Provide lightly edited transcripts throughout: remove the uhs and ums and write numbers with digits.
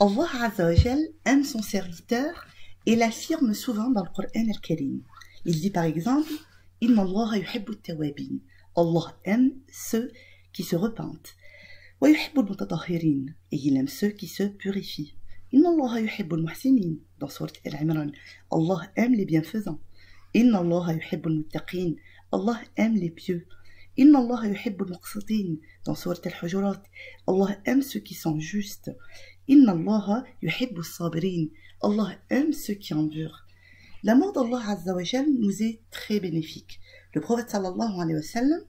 Allah Azza wa Jal aime son serviteur et l'affirme souvent dans le Coran al-Karim. Il dit par exemple « Inna Allah yuhibbu at-tawabin » Allah aime ceux qui se repentent. « Wa yuhibbu al-mutatahhirin » et il aime ceux qui se purifient. « Inna Allah yuhibbu al-muhsinin » dans Sourate Al-Imran. Allah aime les bienfaisants. « Inna Allah yuhibbu al-muttaqin » Allah aime les pieux. « Inna Allah yuhibbu al-muqsitin » dans Sourate Al-Hujurat. Allah aime ceux qui sont justes. Inna Allah yuhibbu as-sabirin. Allah aime ceux qui endurent. L'amour d'Allah Azza wa Jal nous est très bénéfique. Le prophète sallallahu alayhi wa sallam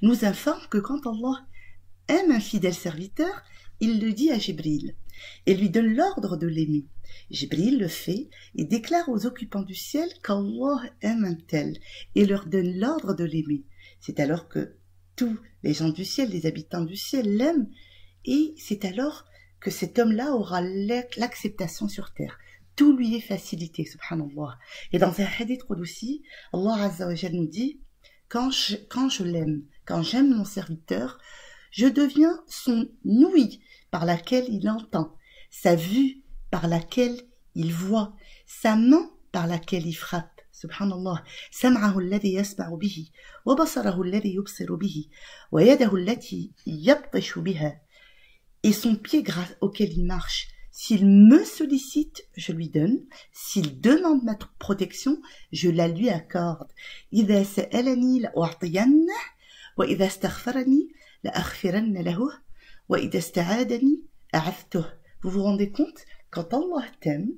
nous informe que quand Allah aime un fidèle serviteur, il le dit à Jibril et lui donne l'ordre de l'aimer. Jibril le fait et déclare aux occupants du ciel qu'Allah aime un tel et leur donne l'ordre de l'aimer. C'est alors que tous les gens du ciel, les habitants du ciel l'aiment et c'est alors que cet homme-là aura l'acceptation sur terre. Tout lui est facilité, subhanallah. Et dans un hadith qudsi, Allah Azza wa Jal nous dit, quand je l'aime, quand j'aime mon serviteur, je deviens son ouïe par laquelle il entend, sa vue par laquelle il voit, sa main par laquelle il frappe. Subhanallah. Sam'ahu alladhi yasma'u bihi, wa basarahu alladhi yubsiru bihi, wa yadahu allati yabtashu biha. Et son pied auquel il marche, s'il me sollicite, je lui donne. S'il demande ma protection, je la lui accorde. إذا سألني لأعطينه وإذا استغفرني لأغفرن له وإذا استعاذني أعذته. Vous vous rendez compte? Quand Allah t'aime,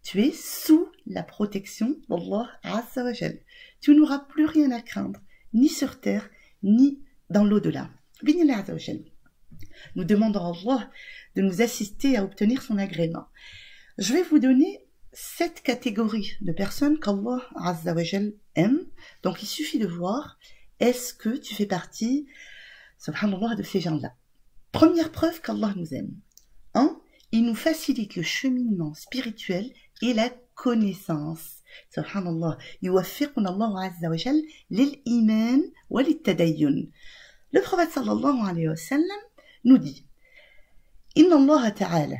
tu es sous la protection d'Allah Azza wa Jal. Tu n'auras plus rien à craindre, ni sur terre, ni dans l'au-delà. Binillah Azza wa Jal. Nous demandons à Allah de nous assister à obtenir son agrément. Je vais vous donner 7 catégories de personnes qu'Allah Azza wa Jal aime. Donc il suffit de voir, est-ce que tu fais partie, subhanallah, de ces gens-là? Première preuve qu'Allah nous aime. 1. Il nous facilite le cheminement spirituel et la connaissance. Subhanallah. Yuwaffiquna Allah Azza wa Jal lil iman wa lit tadayyun. Le prophète sallallahu alayhi wa sallam nous dit إن الله تعالى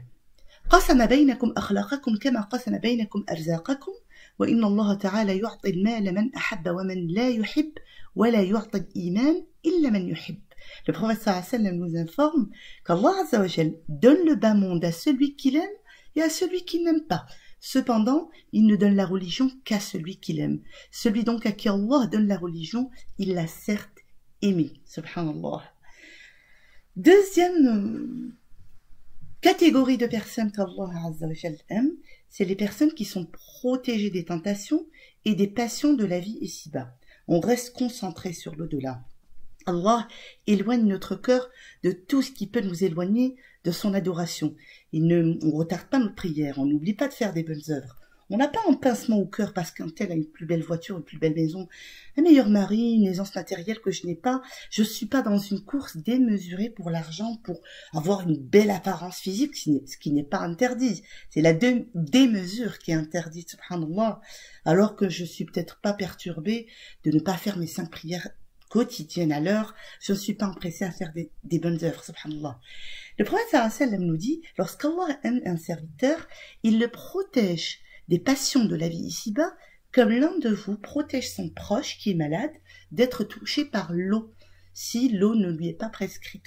قسم بينكم أخلاقكم كما قسم بينكم أرزاقكم وإن الله تعالى يعطي المال من أحب ومن لا يحب ولا يعطي الإيمان إلا من يحب. Le prophète sallallahu alayhi wa sallam nous informe qu'Allah Azza wa Jal donne le bas monde à celui qu'il aime et à celui qu'il n'aime pas. Cependant, il ne donne la religion qu'à celui qu'il aime. Celui donc à qui Allah donne la religion, il l'a certes aimé. Subhanallah. Deuxième catégorie de personnes qu'Allah Azza wa Jal aime, c'est les personnes qui sont protégées des tentations et des passions de la vie ici-bas. On reste concentré sur l'au-delà. Allah éloigne notre cœur de tout ce qui peut nous éloigner de son adoration. On ne retarde pas notre prière, on n'oublie pas de faire des bonnes œuvres. On n'a pas un pincement au cœur parce qu'un tel a une plus belle voiture, une plus belle maison, un meilleur mari, une aisance matérielle que je n'ai pas. Je ne suis pas dans une course démesurée pour l'argent, pour avoir une belle apparence physique, ce qui n'est pas interdit. C'est la démesure qui est interdite, subhanallah. Alors que je suis peut-être pas perturbée de ne pas faire mes 5 prières quotidiennes à l'heure. Je ne suis pas empressée à faire des bonnes œuvres, subhanallah. Le prophète sallallahu alayhi wa sallam nous dit, lorsqu'Allah aime un serviteur, il le protège des passions de la vie ici-bas, comme l'un de vous protège son proche qui est malade d'être touché par l'eau, si l'eau ne lui est pas prescrite,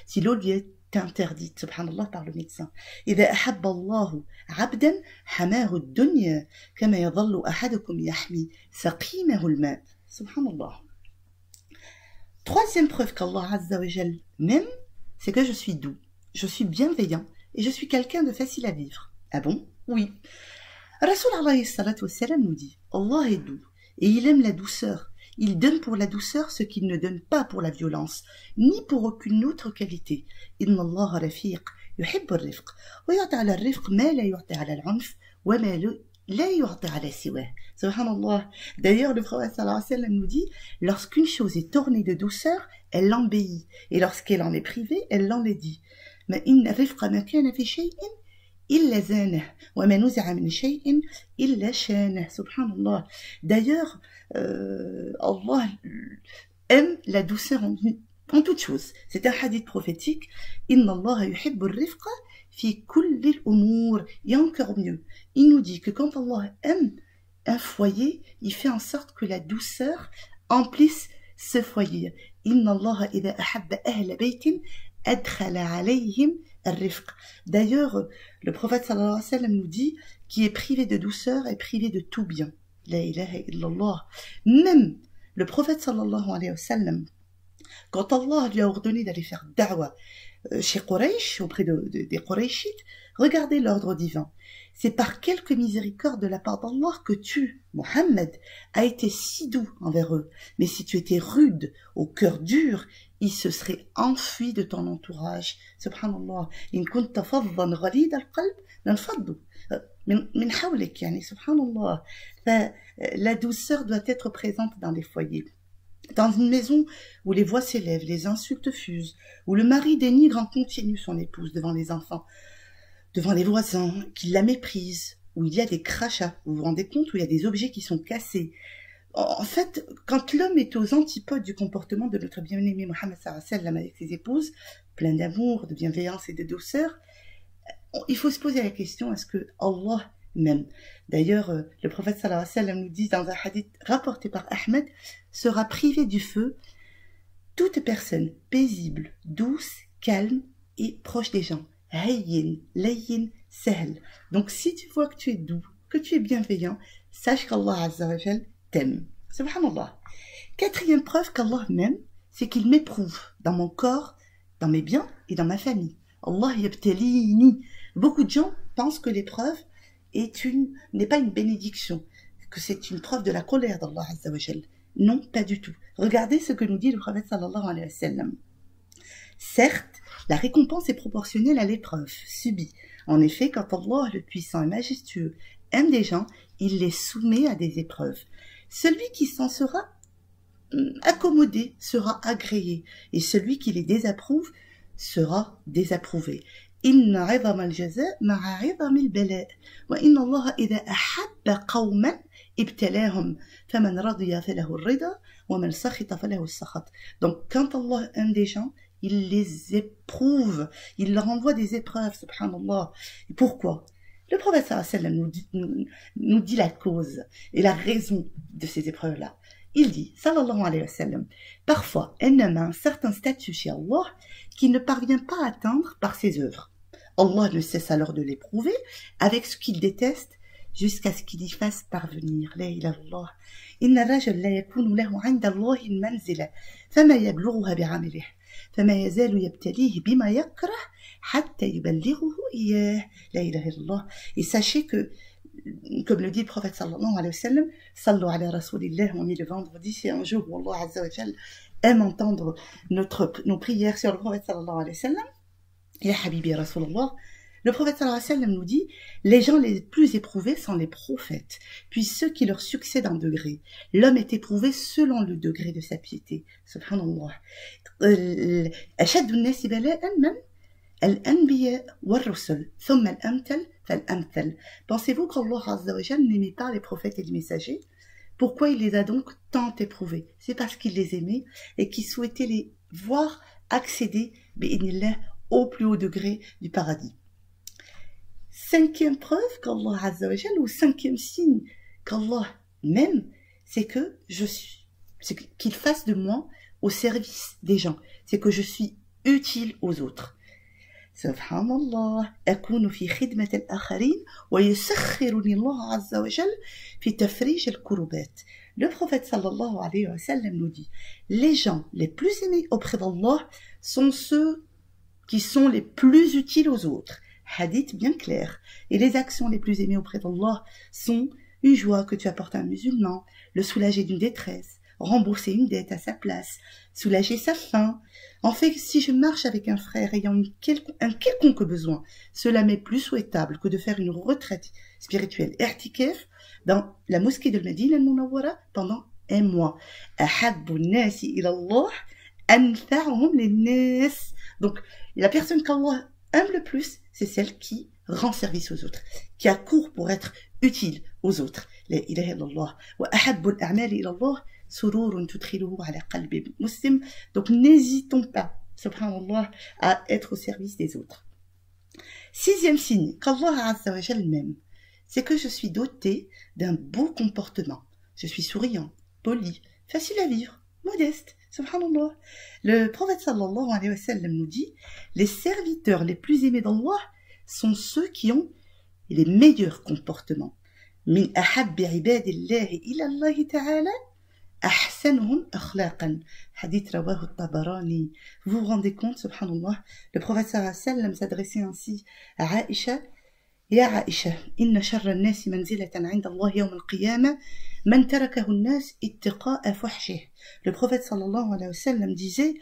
si l'eau lui est interdite, subhanallah, par le médecin. إذا أحب الله عبدا حماه الدنيا كما يظل أحدكم يحمي سقيمه الماء. Subhanallah. Troisième preuve qu'Allah Azza wa Jal m'aime, c'est que je suis doux, je suis bienveillant et je suis quelqu'un de facile à vivre. Ah bon? Oui. Rasul alayhi salatu wassalam nous dit, Allah est doux et il aime la douceur. Il donne pour la douceur ce qu'il ne donne pas pour la violence, ni pour aucune autre qualité. Inna Allah rafiq, yuhibbu ar-rifq, wa yu'ti ala ar-rifq ma la yu'ti ala al-'unf, wa ma la yu'ti ala siwah. Subhanallah. D'ailleurs, le prophète sallallahu alayhi wa sallam nous dit, lorsqu'une chose est ornée de douceur, elle l'embellit, et lorsqu'elle en est privée, elle l'enlaidit. Ma inna ar-rifqa ma kana fi shay'in إلا زانه وما نزع من شيء إلا شانه. Subhanallah. D'ailleurs, Allah aime la douceur en toute chose. C'est un hadith prophétique. Inna Allah yuhibbu ar-rifqa في كل الأمور. Et encore mieux, il nous dit que quand Allah aime un foyer, il fait en sorte que la douceur emplisse ce foyer. إن الله إذا أحب أهل بيت أدخل عليهم الرفق. D'ailleurs, le prophète sallallahu alayhi wa sallam nous dit qui est privé de douceur est privé de tout bien. La ilaha illallah. Même le prophète sallallahu alayhi wa sallam, quand Allah lui a ordonné d'aller faire da'wa chez Quraysh, auprès des Qurayshites, regardez l'ordre divin. C'est par quelque miséricorde de la part d'Allah que tu, Mohammed, as été si doux envers eux. Mais si tu étais rude, au cœur dur, ils se seraient enfuis de ton entourage. Subhanallah. In kunta faddan ghalid al-qalb, lanfaddu min hawlik, yani, subhanallah. La douceur doit être présente dans les foyers. Dans une maison où les voix s'élèvent, les insultes fusent, où le mari dénigre en continu son épouse devant les enfants, devant les voisins, qui la méprisent, où il y a des crachats, vous vous rendez compte, où il y a des objets qui sont cassés. En fait, quand l'homme est aux antipodes du comportement de notre bien-aimé Mohammed sallallahu alayhi wa sallam avec ses épouses, plein d'amour, de bienveillance et de douceur, il faut se poser la question, est-ce que Allah même. D'ailleurs, le prophète sallallahu alayhi wa sallam nous dit dans un hadith rapporté par Ahmed, sera privé du feu toute personne paisible, douce, calme et proche des gens. Hayyin, layyin, sahl. Donc si tu vois que tu es doux, que tu es bienveillant, sache qu'Allah azza wa jal t'aime. Subhanallah. Quatrième preuve qu'Allah m'aime, c'est qu'il m'éprouve dans mon corps, dans mes biens et dans ma famille. Allah yabtalini. Beaucoup de gens pensent que l'épreuve n'est pas une bénédiction, que c'est une preuve de la colère d'Allah azza wa jal. Non, pas du tout. Regardez ce que nous dit le prophète sallallahu alayhi wa sallam. Certes, la récompense est proportionnelle à l'épreuve subie. En effet, quand Allah, le puissant et majestueux, aime des gens, il les soumet à des épreuves. Celui qui s'en sera accommodé sera agréé, et celui qui les désapprouve sera désapprouvé. Inna 'idhama al-jaza' ma'a 'idhami al-bala' wa inna Allah idha ahabba qawman ibtalahum faman radiya falahu ar-rida wa man sakhita falahu as-sakhat. Donc quand Allah aime des gens, il les éprouve, il leur envoie des épreuves, subhanallah. Et pourquoi? Le prophète sallallahu alayhi wa sallam nous dit la cause et la raison de ces épreuves-là. Il dit, sallallahu alayhi wa sallam, parfois, un homme a un certain statut chez Allah qu'il ne parvient pas à atteindre par ses œuvres. Allah ne cesse alors de l'éprouver avec ce qu'il déteste jusqu'à ce qu'il y fasse parvenir. La ilaha illallah. Inna rajul la yakunu lahu 'inda Allahi manzila fama yablughuha bi'amalihi fama yazalu yabtalihi bima yakrah hatta yuballighuhu iyyah. La ilaha illallah. Et sachez que, comme le dit le prophète sallallahu alayhi wa sallam, sallu ala rasulillah, on est le vendredi, c'est un jour où Allah azza wa jal aime entendre nos prières sur le prophète sallallahu alayhi wa sallam. Ya habibi Rasulallah, le prophète sallallahu alayhi wa sallam nous dit, les gens les plus éprouvés sont les prophètes, puis ceux qui leur succèdent en degré. L'homme est éprouvé selon le degré de sa piété. Subhanallah. Ashaddu an-nasi bala'an man al-anbiya war-rusul, thumma al-amthal fal-amthal. Pensez-vous qu'Allah azza wa jal n'aimait pas les prophètes et les messagers? Pourquoi il les a donc tant éprouvés? C'est parce qu'il les aimait et qu'il souhaitait les voir accéder, bi'idnillah, au plus haut degré du paradis. Cinquième preuve qu'Allah azza wa jal, ou cinquième signe qu'Allah m'aime, c'est que c'est qu'il fasse de moi au service des gens. C'est que je suis utile aux autres. Subhanallah, أكون في خدمة الآخرين ويسخرني الله عز وجل في تفريج الكربات. Le prophète sallallahu alayhi wa sallam nous dit, les gens les plus aimés auprès d'Allah sont ceux qui sont les plus utiles aux autres. Hadith bien clair. Et les actions les plus aimées auprès d'Allah sont une joie que tu apportes à un musulman, le soulager d'une détresse, rembourser une dette à sa place, soulager sa faim. En fait, si je marche avec un frère ayant un quelconque besoin, cela m'est plus souhaitable que de faire une retraite spirituelle i'tikaf dans la mosquée de Médine al-Munawwara pendant un mois. Ahabbu an-nasi ila Allah anfa'uhum lin-nas. Donc, la personne qu'Allah aime le plus, c'est celle qui rend service aux autres, qui accourt pour être utile aux autres. La ilaha illallah. Wa ahabbu al-a'mali ila Allah sururun tudkhiluhu ala qalbi muslim. Donc n'hésitons pas, subhanallah, à être au service des autres. Sixième signe qu'Allah Azza wa Jal m'aime, c'est que je suis doté d'un beau comportement. Je suis souriant, poli, facile à vivre, modeste. Subhanallah. Le prophète sallallahu alayhi wa sallam nous dit, les serviteurs les plus aimés d'Allah sont ceux qui ont les meilleurs comportements. Min ahabbi ibadillahi ila Allah ta'ala ahsanuhum akhlaqan. Hadith rawahu at-Tabarani. Vous vous rendez compte, subhanallah, le prophète sallallahu alayhi wa sallam s'adressait ainsi à Aïcha. يا عائشة إن شر الناس منزلة عند الله يوم القيامة من تركه الناس اتقاء فحشه. Le prophète sallallahu alayhi wa sallam disait,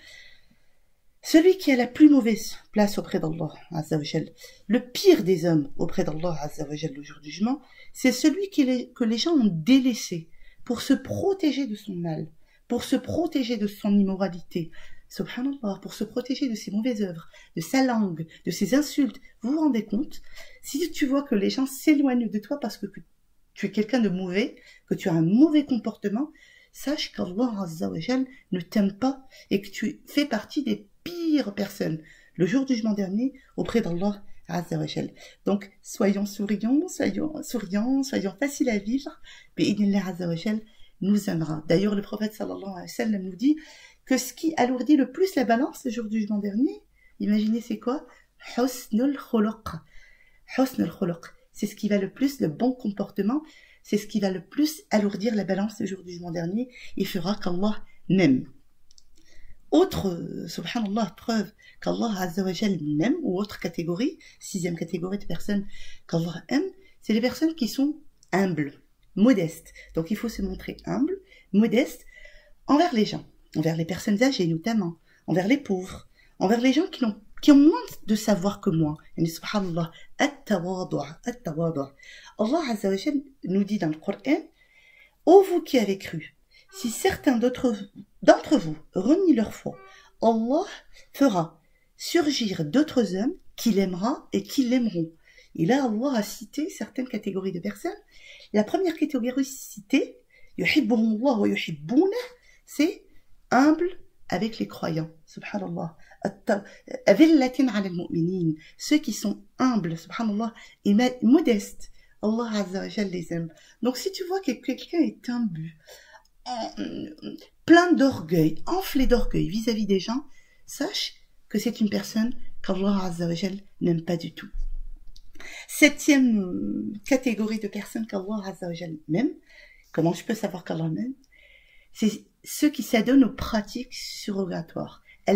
celui qui a la plus mauvaise place auprès d'Allah Azza wa Jal, le pire des hommes auprès d'Allah Azza wa Jal le jour du jugement, c'est celui que les gens ont délaissé pour se protéger de son mal, pour se protéger de son immoralité. Subhanallah, pour se protéger de ses mauvaises œuvres, de sa langue, de ses insultes. Vous vous rendez compte? Si tu vois que les gens s'éloignent de toi parce que tu es quelqu'un de mauvais, que tu as un mauvais comportement, sache qu'Allah Azza wa Jal ne t'aime pas et que tu fais partie des pires personnes le jour du jugement dernier auprès d'Allah Azza wa Jal. Donc, soyons souriants, soyons faciles à vivre. Bi'idhnillah Azza wa Jal nous aimera. D'ailleurs, le prophète sallallahu alayhi wa sallam nous dit que ce qui alourdit le plus la balance le jour du jugement dernier, imaginez c'est quoi? Husnul khuluq. Husnul khuluq. C'est ce qui va le plus, le bon comportement, c'est ce qui va le plus alourdir la balance le jour du jugement dernier et fera qu'Allah m'aime. Autre, subhanallah, preuve qu'Allah Azza wa Jal m'aime, ou autre catégorie, sixième catégorie de personnes qu'Allah aime, c'est les personnes qui sont humbles, modestes. Donc il faut se montrer humble, modeste envers les gens. Envers les personnes âgées notamment, envers les pauvres, envers les gens qui ont moins de savoir que moi. Et subhanallah, at-tawadu'. Allah Azza wa Jal nous dit dans le Coran, ô vous qui avez cru, si certains d'entre vous renient leur foi, Allah fera surgir d'autres hommes qui l'aimera et qui l'aimeront. Et là, Allah a cité certaines catégories de personnes. La première catégorie citée, yuhibbuhumullah wa yuhibbunah, c'est humble avec les croyants, subhanallah. Ceux qui sont humbles, subhanallah, et modestes, Allah Azza wa Jal les aime. Donc si tu vois que quelqu'un est imbu, plein d'orgueil, enflé d'orgueil vis-à-vis des gens, sache que c'est une personne qu'Allah Azza wa Jal n'aime pas du tout. Septième catégorie de personnes qu'Allah Azza wa Jal m'aime, comment je peux savoir qu'Allah m'aime? C'est ceux qui s'adonnent aux pratiques surrogatoires. À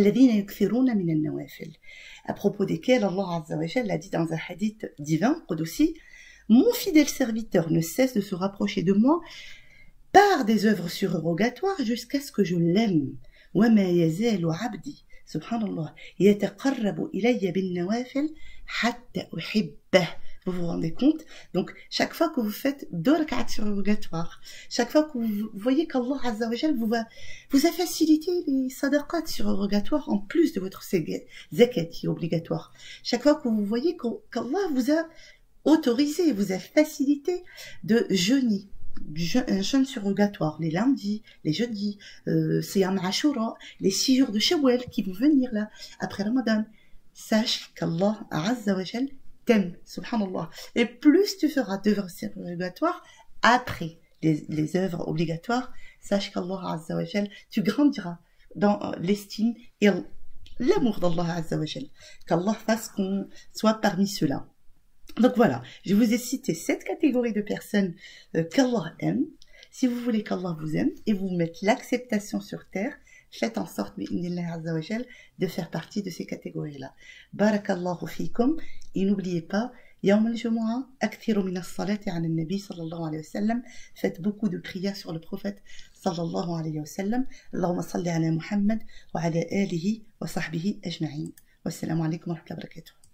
propos desquels Allah Azza wa Jal a dit dans un hadith divin, Qudsi, mon fidèle serviteur ne cesse de se rapprocher de moi par des œuvres surrogatoires jusqu'à ce que je l'aime. وَمَا يَزَالُ عَبْدِي subhanallah يَتَقَرَّبُ إِلَيَّ بِالنَّوَافِلِ حَتَّى أُحِبَّهُ. Vous vous rendez compte? Donc, chaque fois que vous faites 2 rak'at surrogatoires, chaque fois que vous voyez qu'Allah Azza wa Jal vous a facilité les sadaqat surrogatoires en plus de votre zakat qui est obligatoire. Chaque fois que vous voyez qu'Allah vous a autorisé, vous a facilité de jeûner, un jeûne surrogatoire, les lundis, les jeudis, Siyam Ashura, les 6 jours de Shawwal qui vont venir là, après Ramadan. Sache qu'Allah Azza wa Jal t'aime, subhanallah. Et plus tu feras d'œuvres surrogatoires après les œuvres obligatoires, sache qu'Allah Azza wa Jal, tu grandiras dans l'estime et l'amour d'Allah Azza wa Jal. Qu'Allah fasse qu'on soit parmi ceux-là. Donc voilà, je vous ai cité 7 catégories de personnes qu'Allah aime. Si vous voulez qu'Allah vous aime et vous mette l'acceptation sur terre, faites en sorte, bi'idhnillah azza wa jal, de faire partie de ces catégories-là. Barakallahu fikum. Et n'oubliez pas, Yawm al-Jumu'ah, akthiru min as-salati 'ala an-nabi sallallahu alayhi wa sallam. Faites beaucoup de prières sur le prophète sallallahu alayhi wa sallam. Allahumma salli ala Muhammad wa ala alihi wa sahbihi ajma'in. Wassalamu alaykum wa rahmatullahi wa barakatuh.